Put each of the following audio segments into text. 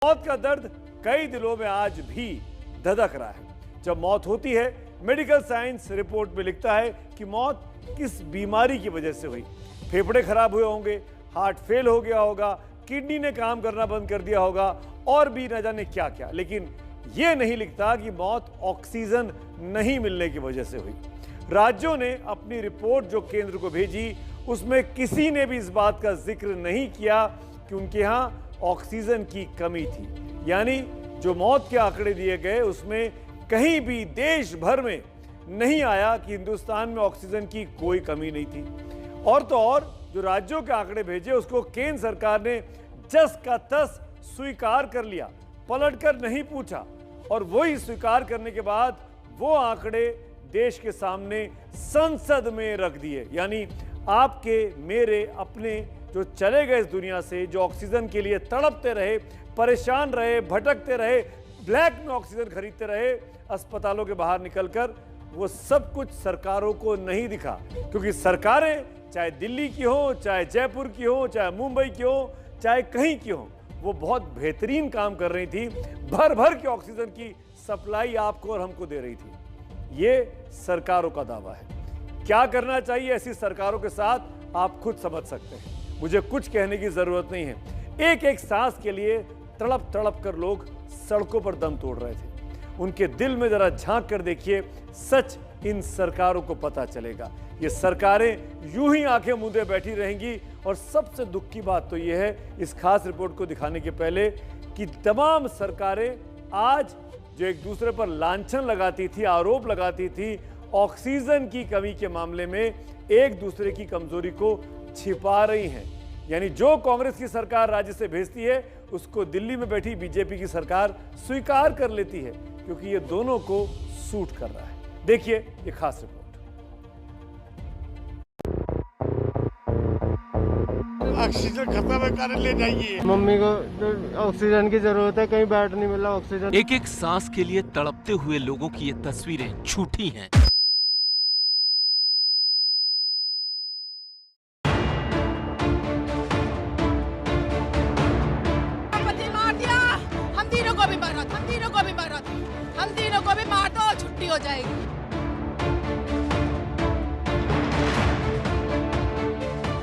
मौत का दर्द कई दिलों में आज भी धधक रहा है। जब मौत होती है, मेडिकल साइंस रिपोर्ट में लिखता है कि मौत किस बीमारी की वजह से हुई। फेफड़े खराब हुए होंगे, हार्ट फेल हो गया होगा, किडनी ने काम करना बंद कर दिया होगा और भी न जाने क्या क्या। लेकिन यह नहीं लिखता कि मौत ऑक्सीजन नहीं मिलने की वजह से हुई। राज्यों ने अपनी रिपोर्ट जो केंद्र को भेजी, उसमें किसी ने भी इस बात का जिक्र नहीं किया कि उनके यहाँ ऑक्सीजन की कमी थी। यानी जो मौत के आंकड़े दिए गए, उसमें कहीं भी देश भर में नहीं आया कि हिंदुस्तान में ऑक्सीजन की कोई कमी नहीं थी। और तो और जो राज्यों के आंकड़े भेजे, उसको केंद्र सरकार ने जस का तस स्वीकार कर लिया, पलटकर नहीं पूछा। और वही स्वीकार करने के बाद वो आंकड़े देश के सामने संसद में रख दिए। यानी आपके मेरे अपने जो चले गए इस दुनिया से, जो ऑक्सीजन के लिए तड़पते रहे, परेशान रहे, भटकते रहे, ब्लैक में ऑक्सीजन खरीदते रहे अस्पतालों के बाहर निकलकर, वो सब कुछ सरकारों को नहीं दिखा। क्योंकि सरकारें चाहे दिल्ली की हो, चाहे जयपुर की हो, चाहे मुंबई की हो, चाहे कहीं की हो, वो बहुत बेहतरीन काम कर रही थी। भर भर के ऑक्सीजन की सप्लाई आपको और हमको दे रही थी। ये सरकारों का दावा है। क्या करना चाहिए ऐसी सरकारों के साथ, आप खुद समझ सकते हैं। मुझे कुछ कहने की जरूरत नहीं है। एक एक सांस के लिए तड़प तड़प कर लोग सड़कों पर दम तोड़ रहे थे। उनके दिल में जरा झांक कर देखिए, सच इन सरकारों को पता चलेगा। ये सरकारें यूं ही आंखें मूंदे बैठी रहेंगी। और सबसे दुख की बात तो यह है, इस खास रिपोर्ट को दिखाने के पहले, कि तमाम सरकारें आज जो एक दूसरे पर लांछन लगाती थी, आरोप लगाती थी, ऑक्सीजन की कमी के मामले में एक दूसरे की कमजोरी को छिपा रही हैं। यानी जो कांग्रेस की सरकार राज्य से भेजती है, उसको दिल्ली में बैठी बीजेपी की सरकार स्वीकार कर लेती है, क्योंकि ये दोनों को सूट कर रहा है। देखिए ये खास रिपोर्ट। ऑक्सीजन खत्म है, कर ले जाइए। मम्मी को ऑक्सीजन की जरूरत है, कहीं बैठ नहीं मिला ऑक्सीजन। एक एक सांस के लिए तड़पते हुए लोगों की ये तस्वीरें झूठी हैं। हम तीनों को भी मार दो और छुट्टी हो जाएगी।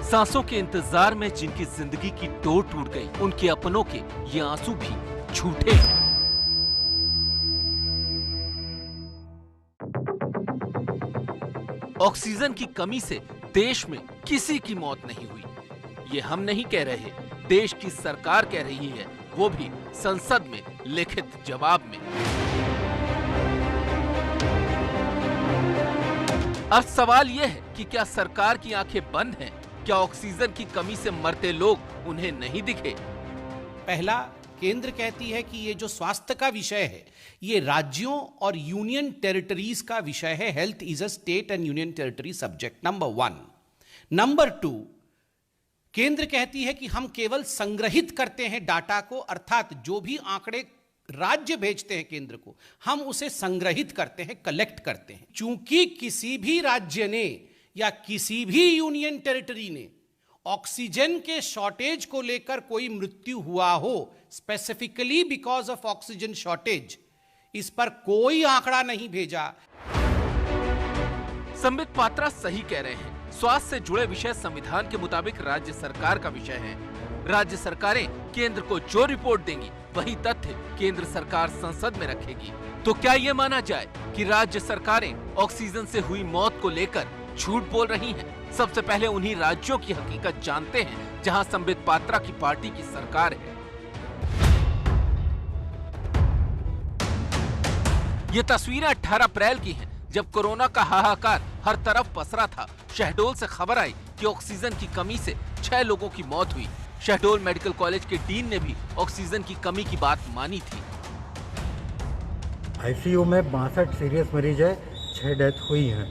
सांसों के इंतजार में जिनकी जिंदगी की डोर टूट गई, उनके अपनों के ये आंसू भी झूठे हैं। ऑक्सीजन की कमी से देश में किसी की मौत नहीं हुई, ये हम नहीं कह रहे, देश की सरकार कह रही है, वो भी संसद में लिखित जवाब में। अब सवाल यह है कि क्या सरकार की आंखें बंद हैं? क्या ऑक्सीजन की कमी से मरते लोग उन्हें नहीं दिखे? पहला, केंद्र कहती है कि ये जो स्वास्थ्य का विषय है, ये राज्यों और यूनियन टेरिटरीज का विषय है। Health is a state and union territory subject, number 1। Number 2, केंद्र कहती है कि हम केवल संग्रहित करते हैं डाटा को, अर्थात जो भी आंकड़े राज्य भेजते हैं केंद्र को, हम उसे संग्रहित करते हैं, कलेक्ट करते हैं। चूंकि किसी भी राज्य ने या किसी भी यूनियन टेरिटरी ने ऑक्सीजन के शॉर्टेज को लेकर कोई मृत्यु हुआ हो, specifically because of oxygen shortage, इस पर कोई आंकड़ा नहीं भेजा। संबित पात्रा सही कह रहे हैं। स्वास्थ्य से जुड़े विषय संविधान के मुताबिक राज्य सरकार का विषय है। राज्य सरकारें केंद्र को जो रिपोर्ट देंगी, वही तथ्य केंद्र सरकार संसद में रखेगी। तो क्या ये माना जाए कि राज्य सरकारें ऑक्सीजन से हुई मौत को लेकर झूठ बोल रही हैं? सबसे पहले उन्हीं राज्यों की हकीकत जानते हैं जहां संबित पात्रा की पार्टी की सरकार है। ये तस्वीरें 18 अप्रैल की हैं, जब कोरोना का हाहाकार हर तरफ पसरा था। शहडोल से खबर आई कि ऑक्सीजन की कमी से 6 लोगों की मौत हुई। शहडोल मेडिकल कॉलेज के डीन ने भी ऑक्सीजन की कमी की बात मानी थी। आईसीयू में 62 सीरियस मरीज है, 6 डेथ हुई हैं,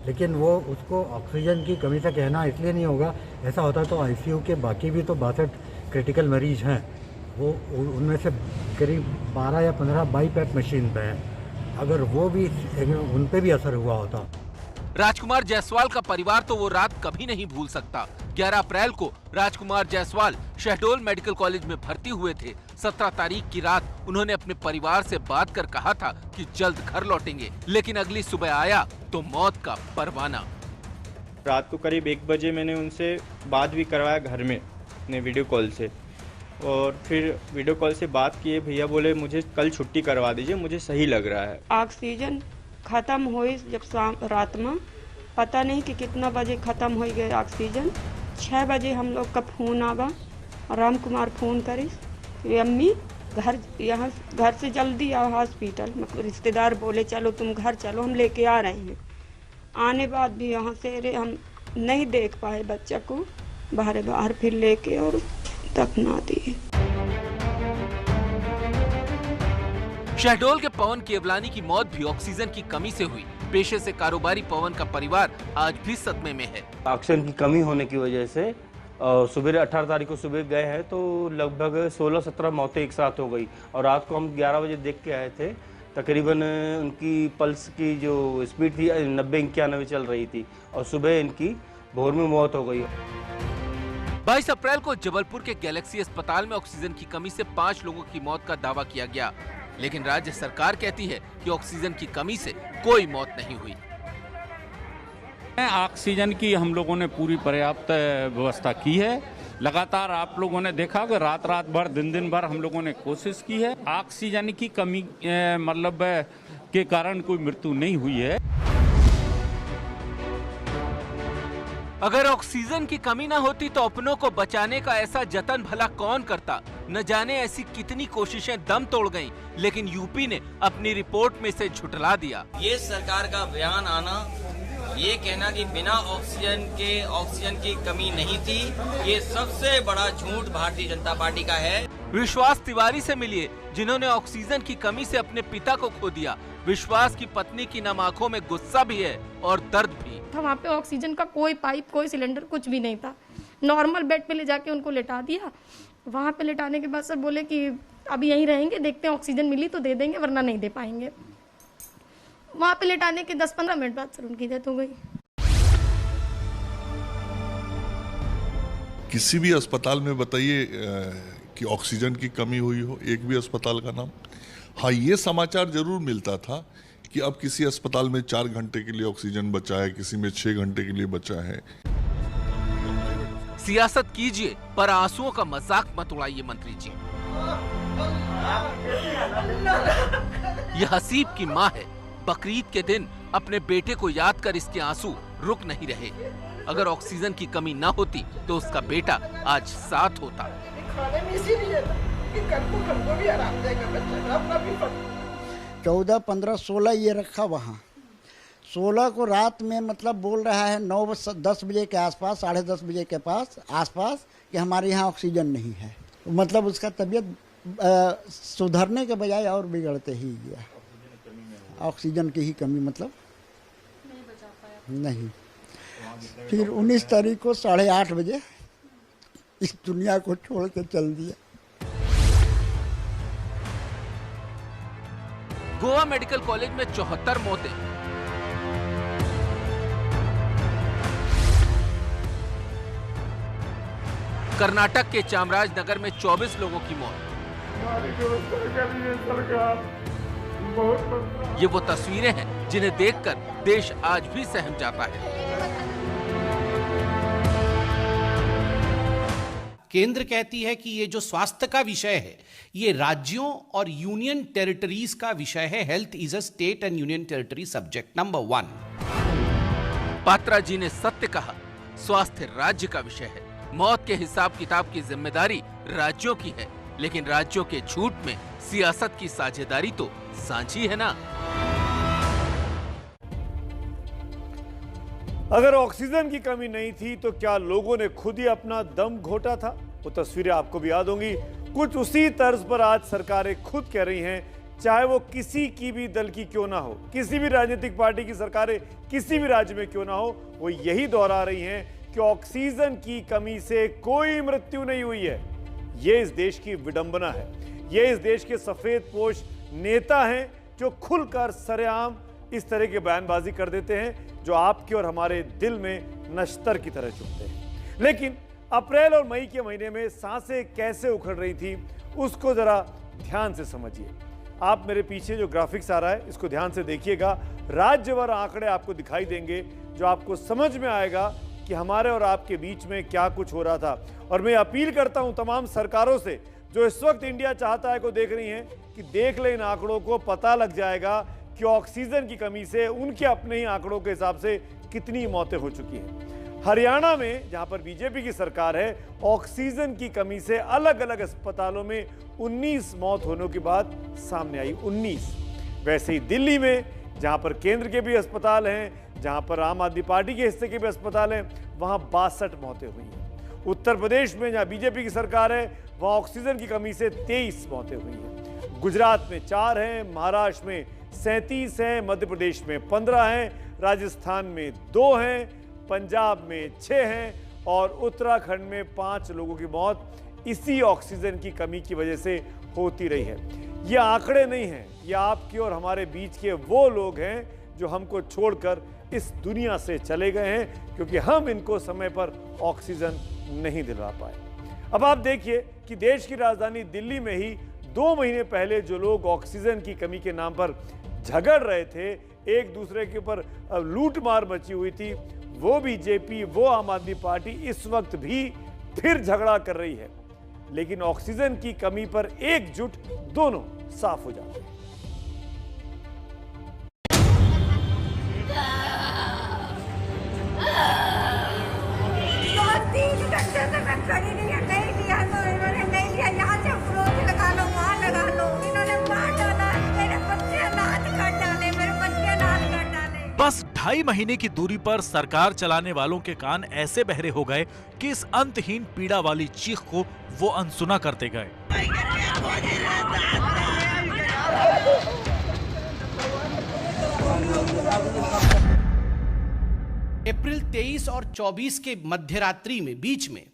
लेकिन वो उसको ऑक्सीजन की कमी से कहना इसलिए नहीं होगा। ऐसा होता तो आईसीयू के बाकी भी तो 62 क्रिटिकल मरीज हैं, वो उनमें से करीब 12 या 15 बाईपैप मशीन पे हैं। अगर वो भी, उन पे भी असर हुआ होता। राजकुमार जायसवाल का परिवार तो वो रात कभी नहीं भूल सकता। 11 अप्रैल को राजकुमार जायसवाल शहडोल मेडिकल कॉलेज में भर्ती हुए थे। 17 तारीख की रात उन्होंने अपने परिवार से बात कर कहा था कि जल्द घर लौटेंगे, लेकिन अगली सुबह आया तो मौत का परवाना। रात को करीब 1 बजे मैंने उनसे बात भी करवाया घर में ने वीडियो कॉल से, और फिर वीडियो कॉल से बात किए। भैया बोले मुझे कल छुट्टी करवा दीजिए, मुझे सही लग रहा है। ऑक्सीजन ख़त्म हुई जब शाम रात में, पता नहीं कि कितना बजे ख़त्म हो गए ऑक्सीजन। 6 बजे हम लोग का फ़ोन आवा, राम कुमार फ़ोन करी कि अम्मी यहाँ घर से जल्दी आओ हॉस्पिटल। रिश्तेदार बोले चलो तुम घर चलो, हम लेके आ रहे हैं। आने बाद भी यहाँ से हम नहीं देख पाए बच्चा को, बाहर फिर लेके और दफना दिए। शहडोल के पवन केवलानी की मौत भी ऑक्सीजन की कमी से हुई। पेशे से कारोबारी पवन का परिवार आज भी सदमे में है। ऑक्सीजन की कमी होने की वजह से सुबह 18 तारीख को सुबह गए हैं तो लगभग 16-17 मौतें एक साथ हो गई, और रात को हम 11 बजे देख के आए थे। तकरीबन उनकी पल्स की जो स्पीड थी 90-91 चल रही थी, और सुबह इनकी भोर में मौत हो गई। 22 अप्रैल को जबलपुर के गैलेक्सी अस्पताल में ऑक्सीजन की कमी से 5 लोगों की मौत का दावा किया गया, लेकिन राज्य सरकार कहती है कि ऑक्सीजन की कमी से कोई मौत नहीं हुई। ऑक्सीजन की हम लोगों ने पूरी पर्याप्त व्यवस्था की है। लगातार आप लोगों ने देखा कि रात भर दिन भर हम लोगों ने कोशिश की है। ऑक्सीजन की कमी मतलब के कारण कोई मृत्यु नहीं हुई है। अगर ऑक्सीजन की कमी ना होती तो अपनों को बचाने का ऐसा जतन भला कौन करता। न जाने ऐसी कितनी कोशिशें दम तोड़ गईं, लेकिन यूपी ने अपनी रिपोर्ट में से झुठला दिया। ये सरकार का बयान आना, ये कहना कि बिना ऑक्सीजन की कमी नहीं थी, ये सबसे बड़ा झूठ भारतीय जनता पार्टी का है। विश्वास तिवारी से मिलिए, जिन्होंने ऑक्सीजन की कमी से अपने पिता को खो दिया। विश्वास की पत्नी की नम आंखों में गुस्सा भी है और दर्द भी। वहाँ पे ऑक्सीजन का कोई पाइप, कोई सिलेंडर, कुछ भी नहीं था। नॉर्मल बेड पे ले जाके उनको लेटा दिया। वहाँ पे लेटाने के बाद सर बोले कि अभी यहीं रहेंगे, देखते हैं ऑक्सीजन मिली तो दे देंगे, वरना नहीं दे पाएंगे। वहाँ पे लेटाने के 10-15 मिनट बाद सर उनकी डेथ हो गई। किसी भी अस्पताल में बताइए कि ऑक्सीजन की कमी हुई हो, एक भी अस्पताल का नाम। हाँ, ये समाचार जरूर मिलता था कि अब किसी अस्पताल में 4 घंटे के लिए ऑक्सीजन बचा है, किसी में 6 घंटे के लिए बचा है। सियासत कीजिए पर आंसुओं का मजाक मत उड़ाइए मंत्री जी। यह हसीब की माँ है। बकरीद के दिन अपने बेटे को याद कर इसके आंसू रुक नहीं रहे। अगर ऑक्सीजन की कमी न होती तो उसका बेटा आज साथ होता। खाने में इसीलिए कि हमको भी आराम देगा बच्चा, अपना भी 14, 15, 16 ये रखा वहाँ। 16 को रात में मतलब बोल रहा है 9-10 बजे के आसपास, 10:30 बजे के आसपास कि हमारे यहाँ ऑक्सीजन नहीं है। मतलब उसका तबीयत सुधरने के बजाय और बिगड़ते ही गया। ऑक्सीजन की ही कमी मतलब नहीं। फिर 19 तारीख को 8:30 बजे इस दुनिया को छोड़ के चल दिया। गोवा मेडिकल कॉलेज में 74 मौतें। कर्नाटक के चामराजनगर में 24 लोगों की मौत। ये वो तस्वीरें हैं जिन्हें देखकर देश आज भी सहम जाता है। केंद्र कहती है कि ये जो स्वास्थ्य का विषय है ये राज्यों और यूनियन टेरिटरीज का विषय है। Health is a state and union territory subject number 1। Patra ji ने सत्य कहा, स्वास्थ्य राज्य का विषय है। मौत के हिसाब किताब की जिम्मेदारी राज्यों की है, लेकिन राज्यों के झूठ में सियासत की साझेदारी तो सांझी है ना। अगर ऑक्सीजन की कमी नहीं थी तो क्या लोगों ने खुद ही अपना दम घोटा था? वो तस्वीरें आपको भी याद होंगी। कुछ उसी तर्ज पर आज सरकारें खुद कह रही हैं, चाहे वो किसी की भी दल की क्यों ना हो, किसी भी राजनीतिक पार्टी की सरकारें किसी भी राज्य में क्यों ना हो, वो यही दोहरा रही हैं कि ऑक्सीजन की कमी से कोई मृत्यु नहीं हुई है। ये इस देश की विडंबना है। ये इस देश के सफेद पोश नेता हैं जो खुलकर सरेआम इस तरह की बयानबाजी कर देते हैं जो आपके और हमारे दिल में नश्तर की तरह चुभते हैं। लेकिन अप्रैल और मई के महीने में सांसें कैसे उखड़ रही थी उसको जरा ध्यान से समझिए। आप मेरे पीछे जो ग्राफिक्स आ रहा है इसको ध्यान से देखिएगा। राज्यवार आंकड़े आपको दिखाई देंगे जो आपको समझ में आएगा कि हमारे और आपके बीच में क्या कुछ हो रहा था। और मैं अपील करता हूं तमाम सरकारों से जो इस वक्त इंडिया चाहता है को देख रही हैं कि देख लें इन आंकड़ों को, पता लग जाएगा कि ऑक्सीजन की कमी से उनके अपने ही आंकड़ों के हिसाब से कितनी मौतें हो चुकी हैं। हरियाणा में जहां पर बीजेपी की सरकार है, ऑक्सीजन की कमी से अलग अलग अस्पतालों में 19 मौत होने की बात सामने आई। 19। वैसे ही दिल्ली में जहां पर केंद्र के भी अस्पताल हैं, जहां पर आम आदमी पार्टी के हिस्से के भी अस्पताल हैं, वहां 62 मौतें हुई हैं। उत्तर प्रदेश में जहां बीजेपी की सरकार है वहां ऑक्सीजन की कमी से 23 मौतें हुई हैं। गुजरात में 4 हैं, महाराष्ट्र में 37 हैं, मध्य प्रदेश में 15 हैं, राजस्थान में 2 हैं, पंजाब में 6 हैं और उत्तराखंड में 5 लोगों की मौत इसी ऑक्सीजन की कमी की वजह से होती रही है। ये आंकड़े नहीं हैं, ये आपके और हमारे बीच के वो लोग हैं जो हमको छोड़कर इस दुनिया से चले गए हैं क्योंकि हम इनको समय पर ऑक्सीजन नहीं दिलवा पाए। अब आप देखिए कि देश की राजधानी दिल्ली में ही 2 महीने पहले जो लोग ऑक्सीजन की कमी के नाम पर झगड़ रहे थे, एक दूसरे के ऊपर लूटमार मची हुई थी, वो बीजेपी, वो आम आदमी पार्टी इस वक्त भी फिर झगड़ा कर रही है। लेकिन ऑक्सीजन की कमी पर एकजुट दोनों साफ हो जाते हैं। बस 2.5 महीने की दूरी पर सरकार चलाने वालों के कान ऐसे बहरे हो गए कि इस अंतहीन पीड़ा वाली चीख को वो अनसुना करते गए। अप्रैल 23 और 24 के मध्यरात्रि में बीच में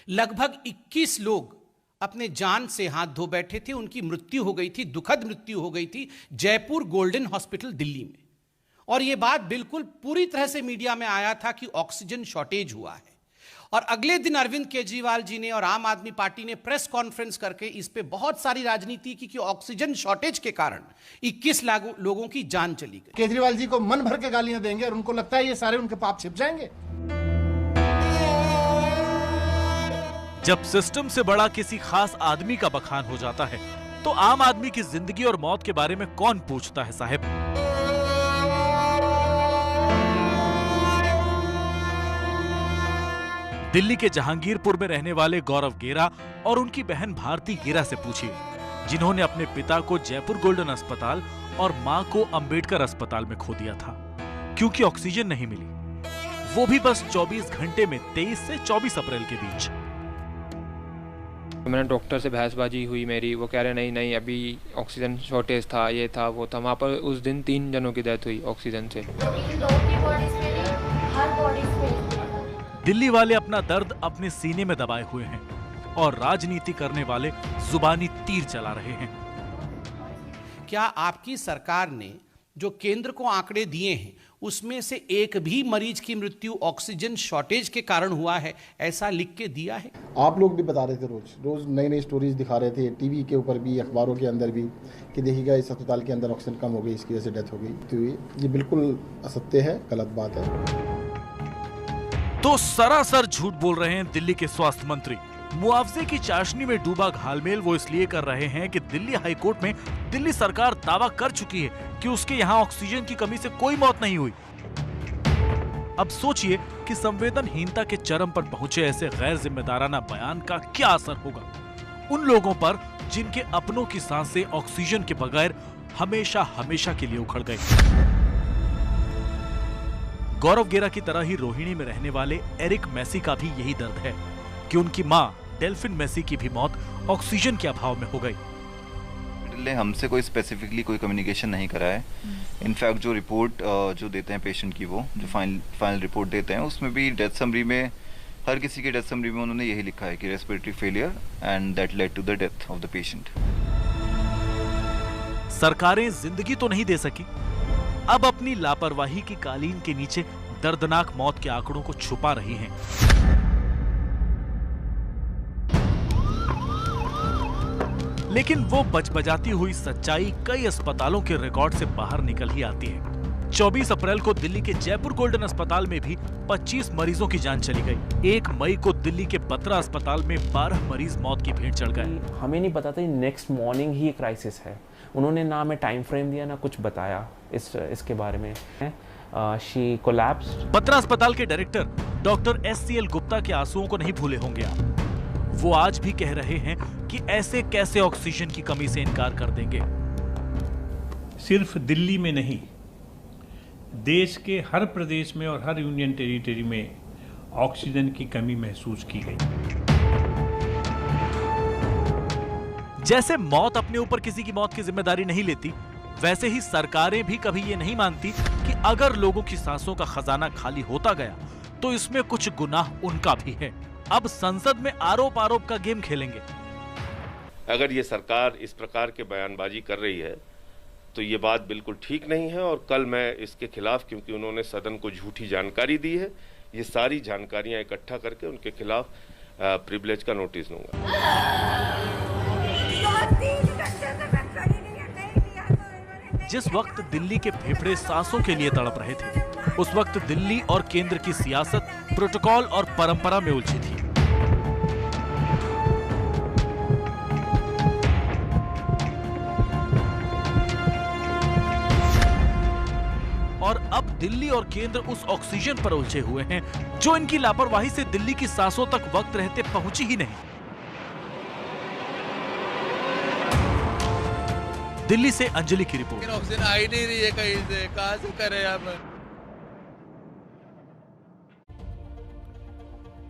लगभग 21 लोग अपने जान से हाथ धो बैठे थे। उनकी मृत्यु हो गई थी, दुखद मृत्यु हो गई थी जयपुर गोल्डन हॉस्पिटल दिल्ली में। और यह बात बिल्कुल पूरी तरह से मीडिया में आया था कि ऑक्सीजन शॉर्टेज हुआ है। और अगले दिन अरविंद केजरीवाल जी ने और आम आदमी पार्टी ने प्रेस कॉन्फ्रेंस करके इस पे बहुत सारी राजनीति की कि ऑक्सीजन शॉर्टेज के कारण 21 लोगों की जान चली गई। केजरीवाल जी को मन भर के गालियां देंगे और उनको लगता है ये सारे उनके पाप छिप जाएंगे। जब सिस्टम से बड़ा किसी खास आदमी का बखान हो जाता है तो आम आदमी की जिंदगी और मौत के बारे में कौन पूछता है साहब। दिल्ली के जहांगीरपुर में रहने वाले गौरव गेरा और उनकी बहन भारती गेरा से पूछिए, जिन्होंने अपने पिता को जयपुर गोल्डन अस्पताल और मां को अंबेडकर अस्पताल में खो दिया था क्योंकि ऑक्सीजन नहीं मिली, वो भी बस 24 घंटे में 23 से 24 अप्रैल के बीच। मैंने डॉक्टर से बहसबाजी हुई मेरी, वो कह रहे नहीं अभी ऑक्सीजन शॉर्टेज था, ये था वो था। वहाँ पर उस दिन 3 जनों की डेथ हुई ऑक्सीजन से। दिल्ली वाले अपना दर्द अपने सीने में दबाए हुए हैं और राजनीति करने वाले जुबानी तीर चला रहे हैं। क्या आपकी सरकार ने जो केंद्र को आंकड़े दिए हैं उसमें से एक भी मरीज की मृत्यु ऑक्सीजन शॉर्टेज के कारण हुआ है ऐसा लिख के दिया है? आप लोग भी बता रहे थे, रोज नई स्टोरीज दिखा रहे थे, टीवी के ऊपर भी, अखबारों के अंदर भी, कि देखिएगा इस अस्पताल के अंदर ऑक्सीजन कम हो गई, इसकी वजह से डेथ हो गई। तो ये बिल्कुल असत्य है, गलत बात है। तो सरासर झूठ बोल रहे हैं दिल्ली के स्वास्थ्य मंत्री। मुआवजे की चाशनी में डूबा घालमेल वो इसलिए कर रहे हैं कि दिल्ली हाईकोर्ट में दिल्ली सरकार दावा कर चुकी है कि उसके यहाँ ऑक्सीजन की कमी से कोई मौत नहीं हुई। अब सोचिए कि संवेदनहीनता के चरम पर पहुंचे ऐसे गैर जिम्मेदाराना बयान का क्या असर होगा उन लोगों पर जिनके अपनों की सांसें ऑक्सीजन के बगैर हमेशा हमेशा के लिए उखड़ गई। गौरव गेरा की तरह ही रोहिणी में रहने वाले एरिक मैसी का भी यही दर्द है कि उनकी मां डेल्फिन मैसी की भी मौत ऑक्सीजन के अभाव में हो गई। ने हमसे कोई स्पेसिफिकली कोई कम्युनिकेशन नहीं करा है। इनफैक्ट जो रिपोर्ट जो देते हैं पेशेंट की, वो जो फाइनल रिपोर्ट देते हैं, उसमें भी डेथ समरी में, हर किसी के डेथ समरी में उन्होंने यही लिखा है कि respiratory failure and that led to the death of the patient. सरकारें जिंदगी तो नहीं दे सकी, अब अपनी लापरवाही की कालीन के नीचे दर्दनाक मौत के आंकड़ों को छुपा रही हैं। लेकिन वो बजबजाती हुई सच्चाई कई अस्पतालों के रिकॉर्ड से बाहर निकल ही आती है। 24 अप्रैल को दिल्ली के जयपुर गोल्डन अस्पताल में भी 25 मरीजों की जान चली गई। 1 मई को दिल्ली के बत्रा अस्पताल में 12 मरीज मौत की भेंट चढ़ गए। हमें नहीं पता था नेक्स्ट मॉर्निंग ही क्राइसिस है। उन्होंने ना हमें टाइम फ्रेम दिया ना कुछ बताया इसके बारे में। She collapsed. बत्रा अस्पताल के डायरेक्टर डॉक्टर SCL गुप्ता के आंसुओं को नहीं भूले होंगे आप। वो आज भी कह रहे हैं कि ऐसे कैसे ऑक्सीजन की कमी से इनकार कर देंगे। सिर्फ दिल्ली में नहीं, देश के हर प्रदेश में और हर यूनियन टेरिटरी में ऑक्सीजन की कमी महसूस की गई। जैसे मौत अपने ऊपर किसी की मौत की जिम्मेदारी नहीं लेती, वैसे ही सरकारें भी कभी ये नहीं मानती कि अगर लोगों की सांसों का खजाना खाली होता गया तो इसमें कुछ गुनाह उनका भी है। अब संसद में आरोप का गेम खेलेंगे। अगर ये सरकार इस प्रकार के बयानबाजी कर रही है तो ये बात बिल्कुल ठीक नहीं है और कल मैं इसके खिलाफ, क्योंकि उन्होंने सदन को झूठी जानकारी दी है, ये सारी जानकारियां इकट्ठा करके उनके खिलाफ प्रिविलेज का नोटिस दूंगा। जिस वक्त दिल्ली के फेफड़े सांसों के लिए तड़प रहे थे, उस वक्त दिल्ली और केंद्र की सियासत प्रोटोकॉल और परंपरा में उलझी थी। और अब दिल्ली और केंद्र उस ऑक्सीजन पर उलझे हुए हैं जो इनकी लापरवाही से दिल्ली की सांसों तक वक्त रहते पहुंची ही नहीं। दिल्ली से अंजलि की रिपोर्ट। ऑक्सीजन आ ही नहीं रही है कहीं से, कहां से करें हम।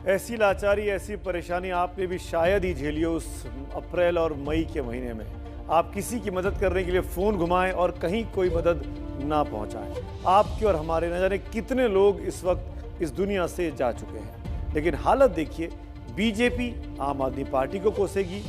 ऐसी लाचारी, ऐसी परेशानी आपने भी शायद ही झेली हो उस अप्रैल और मई के महीने में। आप किसी की मदद करने के लिए फोन घुमाएं और कहीं कोई मदद ना पहुंचाएं। आपके और हमारे न जाने कितने लोग इस वक्त इस दुनिया से जा चुके हैं। लेकिन हालत देखिए, बीजेपी आम आदमी पार्टी को कोसेगी,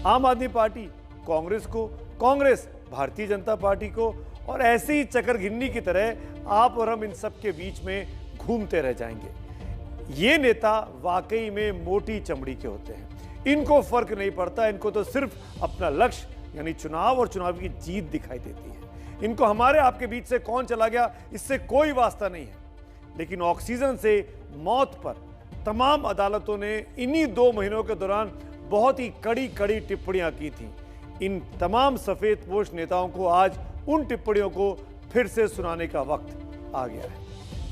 आम आदमी पार्टी कांग्रेस को, कांग्रेस भारतीय जनता पार्टी को, और ऐसे ही चकरघिन्नी की तरह आप और हम इन सब के बीच में घूमते रह जाएंगे। ये नेता वाकई में मोटी चमड़ी के होते हैं। इनको फर्क नहीं पड़ता, इनको तो सिर्फ अपना लक्ष्य यानी चुनाव और चुनाव की जीत दिखाई देती है। इनको हमारे आपके बीच से कौन चला गया इससे कोई वास्ता नहीं है। लेकिन ऑक्सीजन से मौत पर तमाम अदालतों ने इन्हीं 2 महीनों के दौरान बहुत ही कड़ी टिप्पणियां की थी। इन तमाम सफेदपोश नेताओं को आज उन टिप्पणियों को फिर से सुनाने का वक्त आ गया है।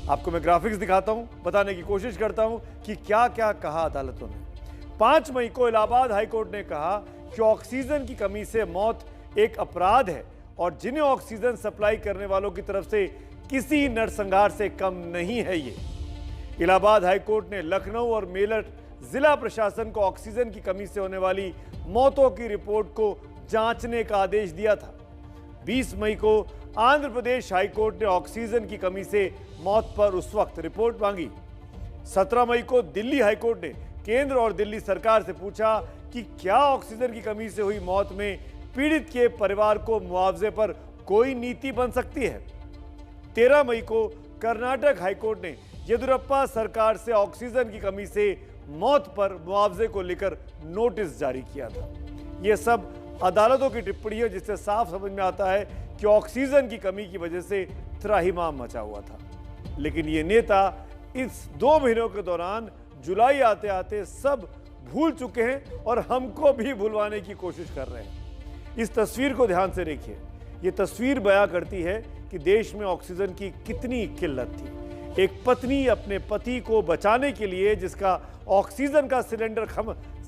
आपको मैं ग्राफिक्स दिखाता हूं, बताने की कोशिश करता हूं कि क्या क्या कहा अदालतों ने। 5 मई को इलाहाबाद हाईकोर्ट ने कहा कि ऑक्सीजन की कमी से मौत एक अपराध है और जिन्हें ऑक्सीजन सप्लाई करने वालों की तरफ से किसी नरसंहार से कम नहीं है। ये इलाहाबाद हाईकोर्ट ने लखनऊ और मेरठ जिला प्रशासन को ऑक्सीजन की कमी से होने वाली मौतों की रिपोर्ट को जांचने का आदेश दिया था। 20 मई को आंध्र प्रदेश हाईकोर्ट ने ऑक्सीजन की कमी से मौत पर उस वक्त रिपोर्ट मांगी। 17 मई को दिल्ली हाईकोर्ट ने केंद्र और दिल्ली सरकार से पूछा कि क्या ऑक्सीजन की कमी से हुई मौत में पीड़ित के परिवार को मुआवजे पर कोई नीति बन सकती है। 13 मई को कर्नाटक हाईकोर्ट ने येदियुरप्पा सरकार से ऑक्सीजन की कमी से मौत पर मुआवजे को लेकर नोटिस जारी किया था। यह सब अदालतों की टिप्पणी है जिससे साफ समझ में आता है कि ऑक्सीजन की कमी की वजह से त्राहिमाम मचा हुआ था। लेकिन ये नेता इस 2 महीनों के दौरान जुलाई आते आते सब भूल चुके हैं और हमको भी भुलवाने की कोशिश कर रहे हैं। इस तस्वीर को ध्यान से देखिए। ये तस्वीर बयां करती है कि देश में ऑक्सीजन की कितनी किल्लत थी। एक पत्नी अपने पति को बचाने के लिए, जिसका ऑक्सीजन का सिलेंडर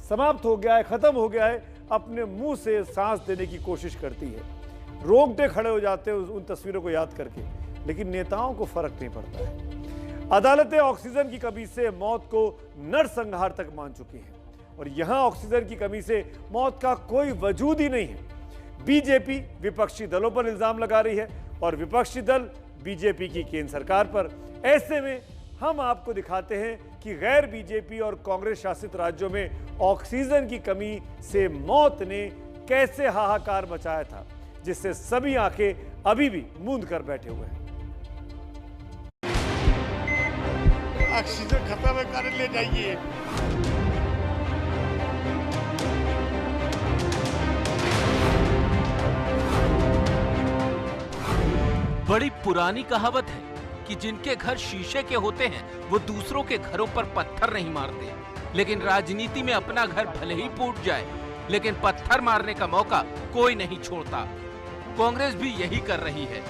समाप्त हो गया है, खत्म हो गया है, अपने मुंह से सांस देने की कोशिश करती है। रोंगटे खड़े हो जाते हैं उन तस्वीरों को याद करके। लेकिन नेताओं को फर्क नहीं पड़ता है। अदालतें ऑक्सीजन की कमी से मौत को नरसंहार तक मान चुकी हैं और यहां ऑक्सीजन की कमी से मौत का कोई वजूद ही नहीं है। बीजेपी विपक्षी दलों पर इल्जाम लगा रही है और विपक्षी दल बीजेपी की केंद्र सरकार पर। ऐसे में हम आपको दिखाते हैं कि गैर बीजेपी और कांग्रेस शासित राज्यों में ऑक्सीजन की कमी से मौत ने कैसे हाहाकार मचाया था, जिससे सभी आंखें अभी भी मूंद कर बैठे हुए हैं। ऑक्सीजन खत्म है, कर ले जाइए। बड़ी पुरानी कहावत है कि जिनके घर शीशे के होते हैं वो दूसरों के घरों पर पत्थर नहीं मारते, लेकिन राजनीति में अपना घर भले ही फूट जाए लेकिन पत्थर मारने का मौका कोई नहीं छोड़ता। कांग्रेस भी यही कर रही है।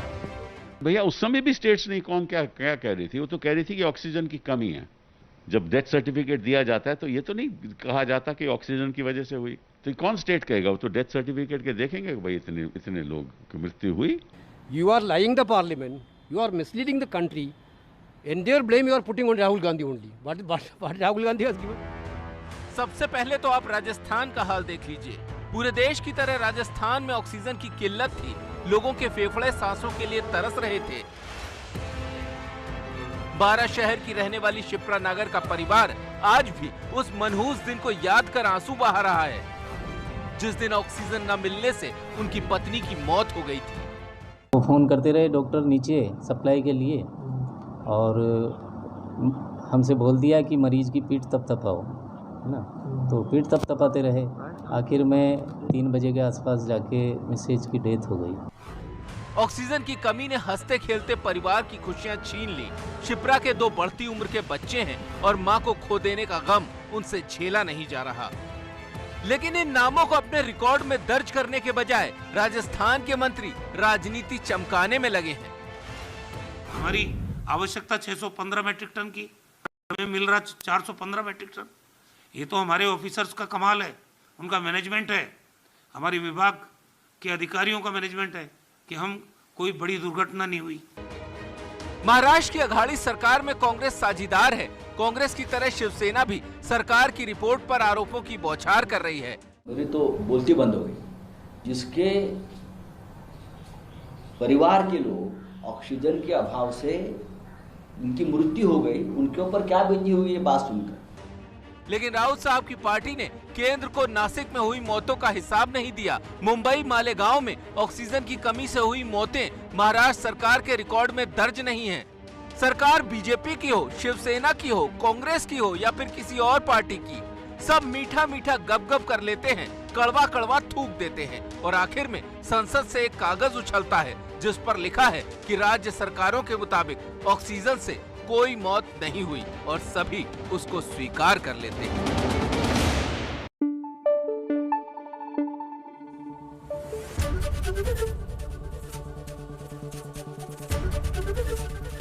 भैया उस समय भी स्टेट्स नहीं कौन क्या क्या कह रही थी, वो तो कह रही थी कि ऑक्सीजन की कमी है। जब डेथ सर्टिफिकेट दिया जाता है तो ये तो नहीं कहा जाता कि ऑक्सीजन की वजह से हुई, तो कौन स्टेट कहेगा? वो तो डेथ सर्टिफिकेट के देखेंगे कि भाई इतने लोग की मृत्यु हुई। You are lying the parliament, you are misleading the country, and their blame you are putting on Rahul Gandhi only. What Rahul Gandhi has given? सबसे पहले तो आप राजस्थान का हाल देख लीजिए। पूरे देश की तरह राजस्थान में ऑक्सीजन की किल्लत थी, लोगों के फेफड़े सांसों के लिए तरस रहे थे। 12 शहर की रहने वाली शिप्रा नागर का परिवार आज भी उस मनहूस दिन को याद कर आंसू बहा रहा है, जिस दिन ऑक्सीजन न मिलने से उनकी पत्नी की मौत हो गई थी। वो फ़ोन करते रहे डॉक्टर नीचे सप्लाई के लिए, और हमसे बोल दिया कि मरीज की पीठ थपथपाओ, है ना, तो पीठ थपथपाते रहे। आखिर में 3 बजे के आसपास जाके मिसेज की डेथ हो गई। ऑक्सीजन की कमी ने हंसते खेलते परिवार की खुशियां छीन ली। शिप्रा के 2 बढ़ती उम्र के बच्चे हैं और मां को खो देने का गम उनसे झेला नहीं जा रहा। लेकिन इन नामों को अपने रिकॉर्ड में दर्ज करने के बजाय राजस्थान के मंत्री राजनीति चमकाने में लगे हैं। हमारी आवश्यकता 615 मैट्रिक टन की, हमें मिल रहा 415 मैट्रिक टन। ये तो हमारे ऑफिसर्स का कमाल है, उनका मैनेजमेंट है, हमारी विभाग के अधिकारियों का मैनेजमेंट है कि हम कोई बड़ी दुर्घटना नहीं हुई। महाराष्ट्र की अघाड़ी सरकार में कांग्रेस साझीदार है। कांग्रेस की तरह शिवसेना भी सरकार की रिपोर्ट पर आरोपों की बौछार कर रही है। मेरी तो बोलती बंद हो गई। जिसके परिवार के लोग ऑक्सीजन के अभाव से उनकी मृत्यु हो गई, उनके ऊपर क्या बीती हुई ये बात सुनकर। लेकिन राउत साहब की पार्टी ने केंद्र को नासिक में हुई मौतों का हिसाब नहीं दिया। मुंबई मालेगांव में ऑक्सीजन की कमी से हुई मौतें महाराष्ट्र सरकार के रिकॉर्ड में दर्ज नहीं हैं। सरकार बीजेपी की हो, शिवसेना की हो, कांग्रेस की हो या फिर किसी और पार्टी की, सब मीठा मीठा गप-गप कर लेते हैं, कड़वा कड़वा थूक देते हैं और आखिर में संसद से एक कागज उछलता है जिस पर लिखा है कि राज्य सरकारों के मुताबिक ऑक्सीजन से कोई मौत नहीं हुई और सभी उसको स्वीकार कर लेते हैं।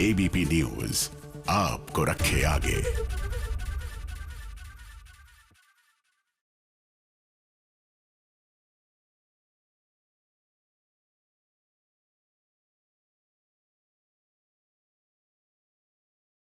एबीपी न्यूज आपको रखे आगे।